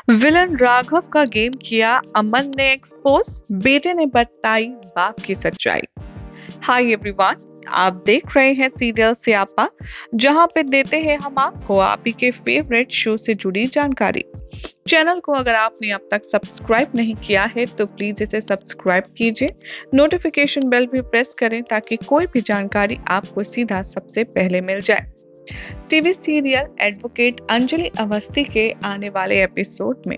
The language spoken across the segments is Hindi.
विलन राघव का गेम किया अमन ने एक्सपोज, बेटे ने बताई बाप की सच्चाई। हाय एवरीवन, आप देख रहे हैं सीरियल स्यापा, जहां पे देते हैं हम आपको आप ही के फेवरेट शो से जुड़ी जानकारी। चैनल को अगर आपने अब तक सब्सक्राइब नहीं किया है तो प्लीज इसे सब्सक्राइब कीजिए, नोटिफिकेशन बेल भी प्रेस करें ताकि कोई भी जानकारी आपको सीधा सबसे पहले मिल जाए। TV serial advocate Anjali Awasthi के आने वाले एपिसोड में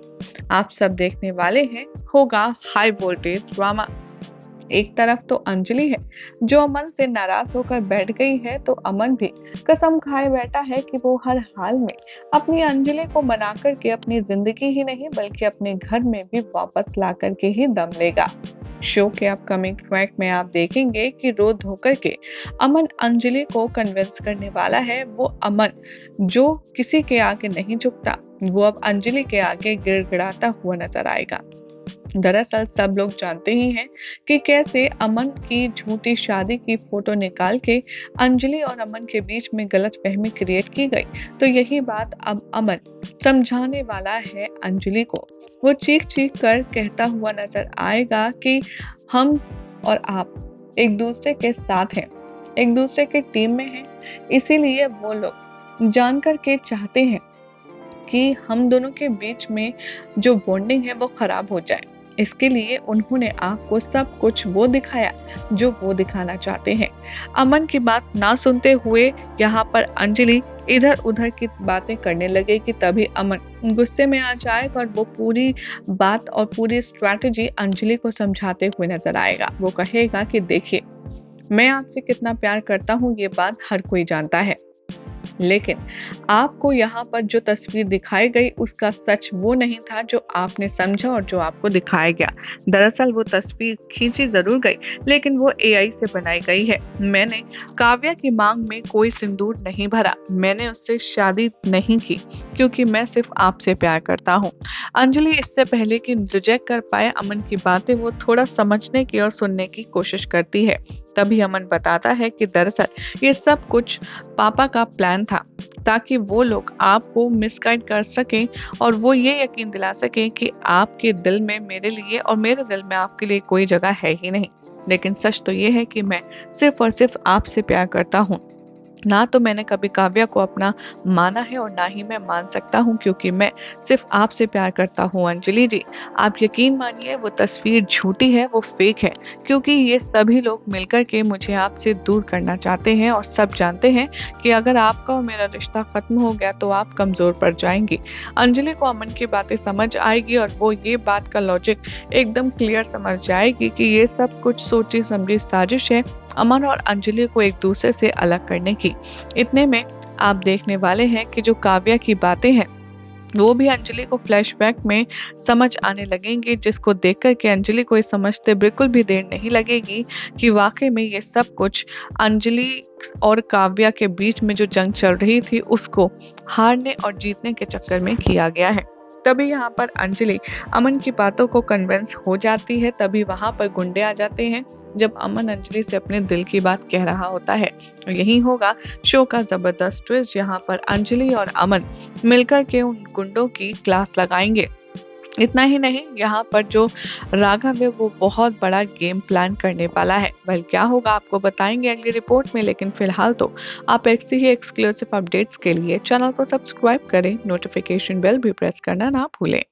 आप सब देखने वाले हैं होगा हाई वोल्टेज ड्रामा। एक तरफ तो अंजलि है जो अमन से नाराज होकर बैठ गई है, तो अमन भी कसम खाए बैठा है कि वो हर हाल में अपनी अंजलि को मना करके अपनी जिंदगी ही नहीं बल्कि अपने घर में भी वापस ला करके ही दम लेगा। शो के अपकमिंग ट्रैक में आप देखेंगे कि रो धोकर के अमन अंजलि को कन्विंस करने वाला है। वो अमन जो किसी के आगे नहीं झुकता, वो अब अंजलि के आगे गिड़गिड़ाता हुआ नजर आएगा। दरअसल सब लोग जानते ही हैं कि कैसे अमन की झूठी शादी की फोटो निकाल के अंजलि और अमन के बीच में गलतफहमी क्रिएट की गई। तो यही बात अब अमन समझाने वाला है अंजलि को। वो चीख चीख कर कहता हुआ नजर आएगा कि हम और आप एक दूसरे के साथ हैं, एक दूसरे के टीम में हैं, इसीलिए वो लोग जान कर के चाहते हैं कि हम दोनों के बीच में जो बॉन्डिंग है वो खराब हो जाए। इसके लिए उन्होंने आपको सब कुछ वो दिखाया जो वो दिखाना चाहते हैं। अमन की बात ना सुनते हुए यहाँ पर अंजलि इधर उधर की बातें करने लगेगी, तभी अमन गुस्से में आ जाएगा और वो पूरी बात और पूरी स्ट्रैटेजी अंजलि को समझाते हुए नजर आएगा। वो कहेगा कि देखिए, मैं आपसे कितना प्यार करता हूँ ये बात हर कोई जानता है, लेकिन आपको यहाँ पर जो तस्वीर दिखाई गई उसका सच वो नहीं था जो आपने समझा और जो आपको दिखाया गया। दरअसल वो तस्वीर खींची जरूर गई लेकिन वो एआई से बनाई गई है। मैंने काव्या की मांग में कोई सिंदूर नहीं भरा, मैंने उससे शादी नहीं की क्योंकि मैं सिर्फ आपसे प्यार करता हूँ। अंजलि इससे पहले कि रिजेक्ट कर पाए अमन की बातें, वो थोड़ा समझने की और सुनने की कोशिश करती है। तभी अमन बताता है कि दरअसल ये सब कुछ पापा का प्लान था ताकि वो लोग आपको मिसगाइड कर सकें और वो ये यकीन दिला सकें कि आपके दिल में मेरे लिए और मेरे दिल में आपके लिए कोई जगह है ही नहीं। लेकिन सच तो ये है कि मैं सिर्फ और सिर्फ आपसे प्यार करता हूँ। ना तो मैंने कभी काव्या को अपना माना है और ना ही मैं मान सकता हूँ क्योंकि मैं सिर्फ आपसे प्यार करता हूँ। अंजलि जी, आप यकीन मानिए वो तस्वीर झूठी है, वो फेक है, क्योंकि ये सभी लोग मिलकर के मुझे आपसे दूर करना चाहते हैं और सब जानते हैं कि अगर आपका और मेरा रिश्ता खत्म हो गया तो आप कमजोर पड़ जाएंगी। अंजलि को अमन की बातें समझ आएगी और वो ये बात का लॉजिक एकदम क्लियर समझ जाएगी कि ये सब कुछ सोची समझी साजिश है अमन और अंजलि को एक दूसरे से अलग करने की। इतने में आप देखने वाले हैं कि जो काव्या की बातें हैं वो भी अंजलि को फ्लैशबैक में समझ आने लगेंगी, जिसको देखकर के अंजलि को ये समझते बिल्कुल भी देर नहीं लगेगी कि वाकई में ये सब कुछ अंजलि और काव्या के बीच में जो जंग चल रही थी उसको हारने और जीतने के चक्कर में किया गया है। तभी यहाँ पर अंजलि अमन की बातों को कन्विंस हो जाती है। तभी वहां पर गुंडे आ जाते हैं जब अमन अंजलि से अपने दिल की बात कह रहा होता है। और यही होगा शो का जबरदस्त ट्विस्ट, यहाँ पर अंजलि और अमन मिलकर के उन गुंडों की क्लास लगाएंगे। इतना ही नहीं, यहाँ पर जो राघव है वो बहुत बड़ा गेम प्लान करने वाला है। वेल, क्या होगा आपको बताएंगे अगली रिपोर्ट में, लेकिन फिलहाल तो आप ऐसी ही एक्सक्लूसिव अपडेट्स के लिए चैनल को सब्सक्राइब करें, नोटिफिकेशन बेल भी प्रेस करना ना भूलें।